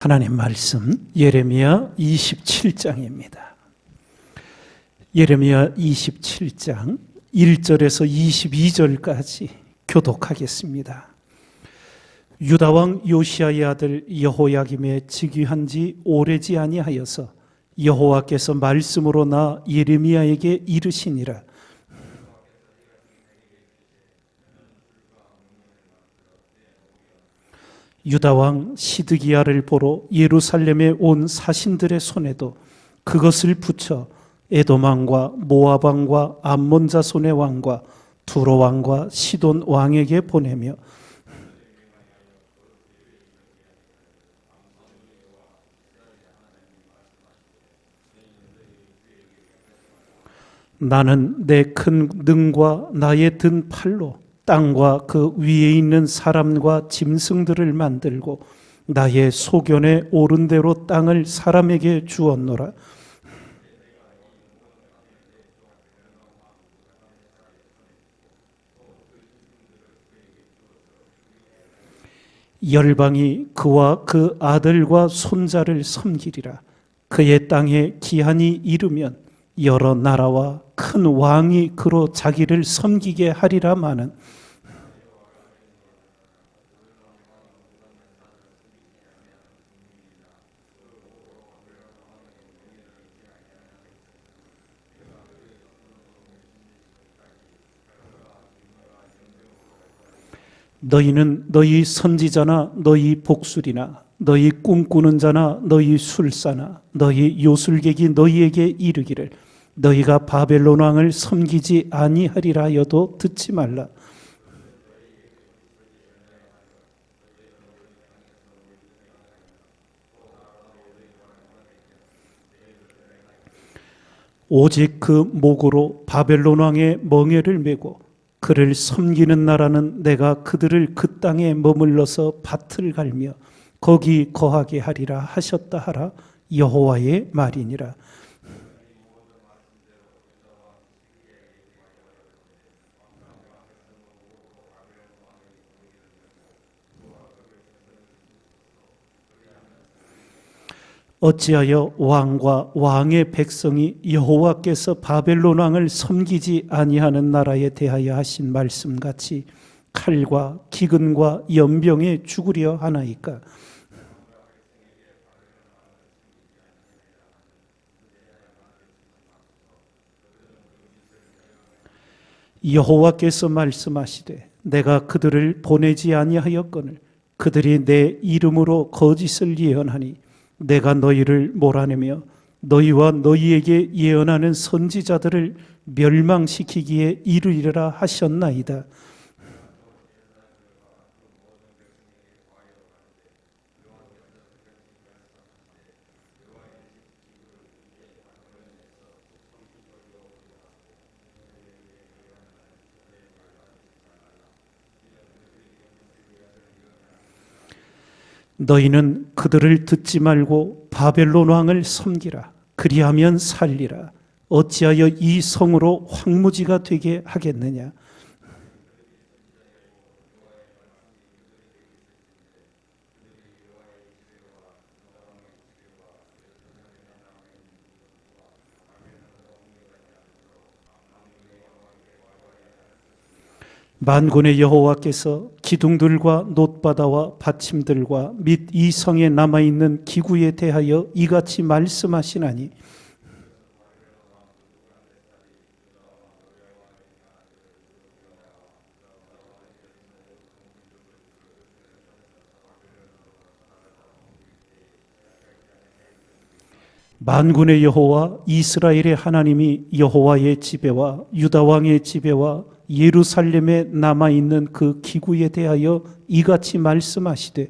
하나님 말씀 예레미야 27장입니다. 예레미야 27장 1절에서 22절까지 교독하겠습니다. 유다 왕 요시야의 아들 여호야김의 즉위한 지 오래지 아니하여서 여호와께서 말씀으로 나 예레미야에게 이르시니라. 유다 왕 시드기야를 보러 예루살렘에 온 사신들의 손에도 그것을 붙여 에돔 왕과 모압 왕과 암몬 자손의 왕과 두로 왕과 시돈 왕에게 보내며 나는 내 큰 능과 나의 든 팔로 땅과 그 위에 있는 사람과 짐승들을 만들고 나의 소견에 오른 대로 땅을 사람에게 주었노라. 열방이 그와 그 아들과 손자를 섬기리라. 그의 땅에 기한이 이르면 여러 나라와 큰 왕이 그로 자기를 섬기게 하리라마는 너희는 너희 선지자나 너희 복술이나 너희 꿈꾸는 자나 너희 술사나 너희 요술객이 너희에게 이르기를 너희가 바벨론 왕을 섬기지 아니하리라 하여도 듣지 말라. 오직 그 목으로 바벨론 왕의 멍에를 메고 그를 섬기는 나라는 내가 그들을 그 땅에 머물러서 밭을 갈며 거기 거하게 하리라 하셨다 하라. 여호와의 말이니라. 어찌하여 왕과 왕의 백성이 여호와께서 바벨론 왕을 섬기지 아니하는 나라에 대하여 하신 말씀같이 칼과 기근과 연병에 죽으려 하나이까? 여호와께서 말씀하시되 내가 그들을 보내지 아니하였거늘 그들이 내 이름으로 거짓을 예언하니 내가 너희를 몰아내며 너희와 너희에게 예언하는 선지자들을 멸망시키기에 이르리라 하셨나이다. 너희는 그들을 듣지 말고 바벨론 왕을 섬기라. 그리하면 살리라. 어찌하여 이 성으로 황무지가 되게 하겠느냐. 만군의 여호와께서 기둥들과 놋바다와 받침들과 및 이 성에 남아있는 기구에 대하여 이같이 말씀하시나니 만군의 여호와 이스라엘의 하나님이 여호와의 지배와 유다 왕의 지배와 예루살렘에 남아있는 그 기구에 대하여 이같이 말씀하시되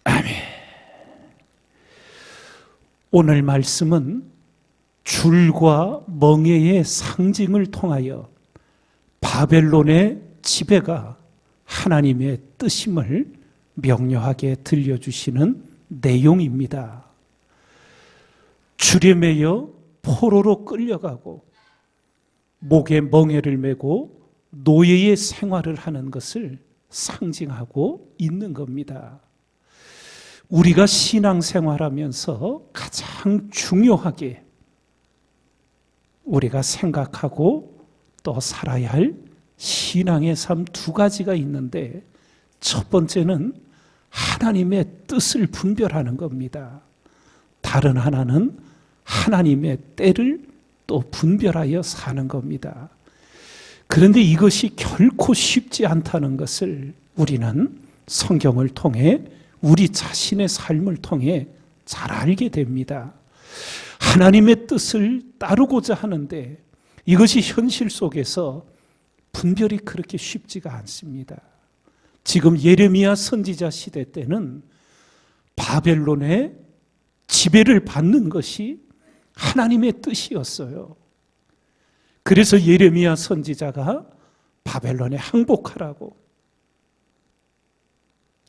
아멘. 오늘 말씀은 줄과 멍에의 상징을 통하여 바벨론의 지배가 하나님의 뜻임을 명료하게 들려주시는 내용입니다. 줄에 매여 포로로 끌려가고 목에 멍에를 메고 노예의 생활을 하는 것을 상징하고 있는 겁니다. 우리가 신앙생활하면서 가장 중요하게 우리가 생각하고 또 살아야 할 신앙의 삶 두 가지가 있는데, 첫 번째는 하나님의 뜻을 분별하는 겁니다. 다른 하나는 하나님의 때를 또 분별하여 사는 겁니다. 그런데 이것이 결코 쉽지 않다는 것을 우리는 성경을 통해, 우리 자신의 삶을 통해 잘 알게 됩니다. 하나님의 뜻을 따르고자 하는데 이것이 현실 속에서 분별이 그렇게 쉽지가 않습니다. 지금 예레미야 선지자 시대 때는 바벨론의 지배를 받는 것이 하나님의 뜻이었어요. 그래서 예레미야 선지자가 바벨론에 항복하라고,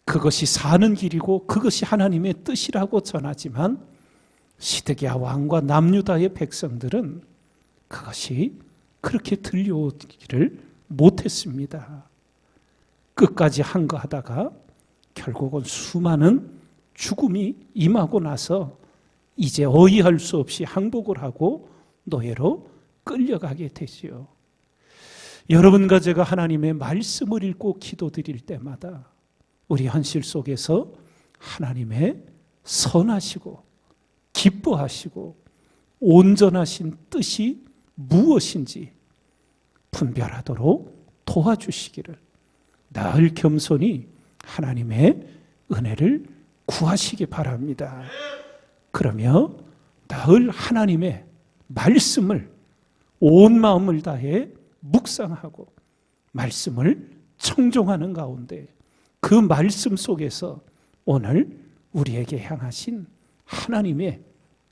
그것이 사는 길이고 그것이 하나님의 뜻이라고 전하지만 시드기야 왕과 남유다의 백성들은 그것이 그렇게 들려오기를 못했습니다. 끝까지 항거하다가 결국은 수많은 죽음이 임하고 나서 이제 어이할 수 없이 항복을 하고 노예로 끌려가게 되지요. 여러분과 제가 하나님의 말씀을 읽고 기도드릴 때마다 우리 현실 속에서 하나님의 선하시고 기뻐하시고 온전하신 뜻이 무엇인지 분별하도록 도와주시기를 늘 겸손히 하나님의 은혜를 구하시기 바랍니다. 그러며 늘 하나님의 말씀을 온 마음을 다해 묵상하고 말씀을 청종하는 가운데 그 말씀 속에서 오늘 우리에게 향하신 하나님의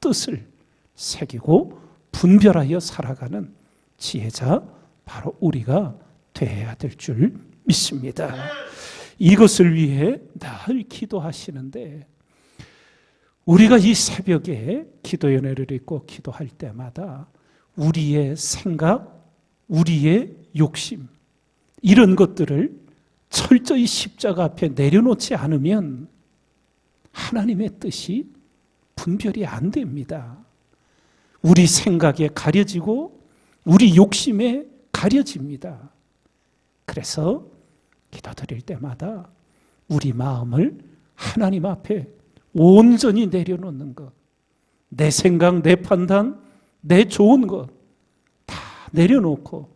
뜻을 새기고 분별하여 살아가는 지혜자 바로 우리가 되어야 될 줄 믿습니다. 이것을 위해 늘 기도하시는데 우리가 이 새벽에 기도 연회를 읽고 기도할 때마다 우리의 생각, 우리의 욕심 이런 것들을 철저히 십자가 앞에 내려놓지 않으면 하나님의 뜻이 분별이 안 됩니다. 우리 생각에 가려지고 우리 욕심에 가려집니다. 그래서 기도드릴 때마다 우리 마음을 하나님 앞에 온전히 내려놓는 것, 내 생각, 내 판단, 내 좋은 것 다 내려놓고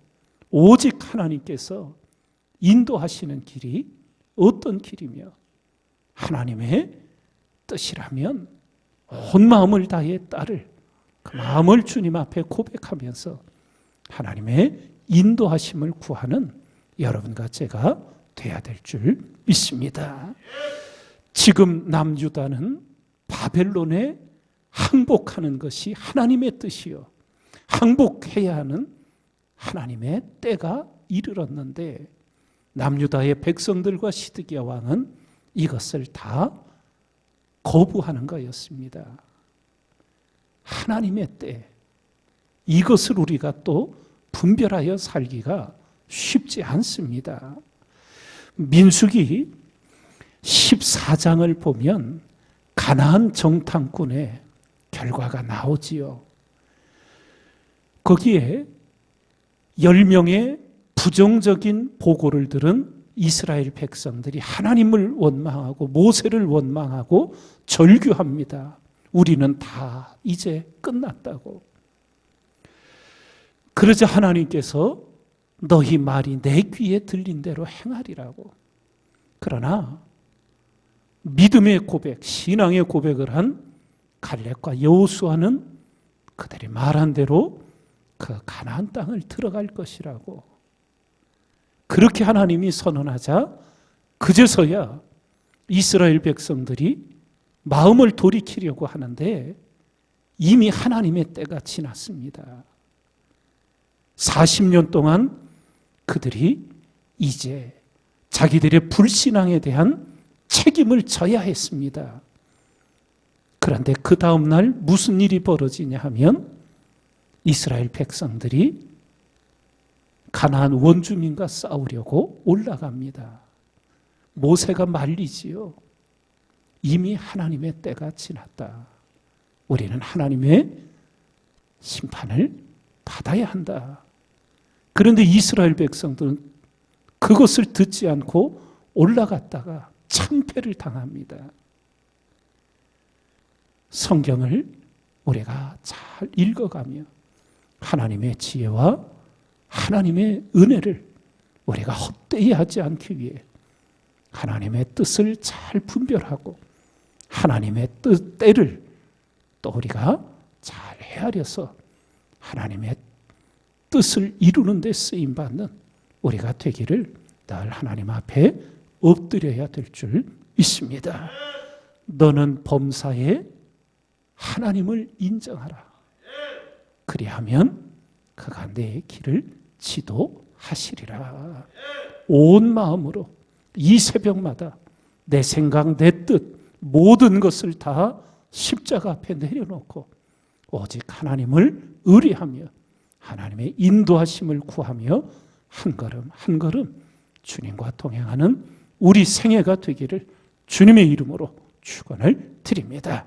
오직 하나님께서 인도하시는 길이 어떤 길이며 하나님의 뜻이라면 온 마음을 다해 따를 그 마음을 주님 앞에 고백하면서 하나님의 인도하심을 구하는 여러분과 제가 돼야 될 줄 믿습니다. 지금 남유다는 바벨론에 항복하는 것이 하나님의 뜻이요, 항복해야 하는 하나님의 때가 이르렀는데 남유다의 백성들과 시드기야 왕은 이것을 다 거부하는 거였습니다. 하나님의 때, 이것을 우리가 또 분별하여 살기가 쉽지 않습니다. 민수기 14장을 보면 가나안 정탐꾼의 결과가 나오지요. 거기에 10명의 부정적인 보고를 들은 이스라엘 백성들이 하나님을 원망하고 모세를 원망하고 절규합니다. 우리는 다 이제 끝났다고. 그러자 하나님께서 너희 말이 내 귀에 들린 대로 행하리라고. 그러나 믿음의 고백, 신앙의 고백을 한 갈렙과 여호수아는 그들이 말한 대로 그 가나안 땅을 들어갈 것이라고. 그렇게 하나님이 선언하자 그제서야 이스라엘 백성들이 마음을 돌이키려고 하는데 이미 하나님의 때가 지났습니다. 40년 동안 그들이 이제 자기들의 불신앙에 대한 책임을 져야 했습니다. 그런데 그 다음 날 무슨 일이 벌어지냐 하면 이스라엘 백성들이 가나안 원주민과 싸우려고 올라갑니다. 모세가 말리지요. 이미 하나님의 때가 지났다. 우리는 하나님의 심판을 받아야 한다. 그런데 이스라엘 백성들은 그것을 듣지 않고 올라갔다가 참패를 당합니다. 성경을 우리가 잘 읽어가며 하나님의 지혜와 하나님의 은혜를 우리가 헛되이 하지 않기 위해 하나님의 뜻을 잘 분별하고 하나님의 때를 또 우리가 잘 헤아려서 하나님의 뜻을 이루는 데 쓰임받는 우리가 되기를 늘 하나님 앞에 엎드려야 될 줄 믿습니다. 너는 범사에 하나님을 인정하라. 그리하면 그가 내 길을 지도하시리라. 온 마음으로 이 새벽마다 내 생각, 내 뜻, 모든 것을 다 십자가 앞에 내려놓고 오직 하나님을 의뢰하며 하나님의 인도하심을 구하며 한 걸음 한 걸음 주님과 동행하는 우리 생애가 되기를 주님의 이름으로 축원을 드립니다.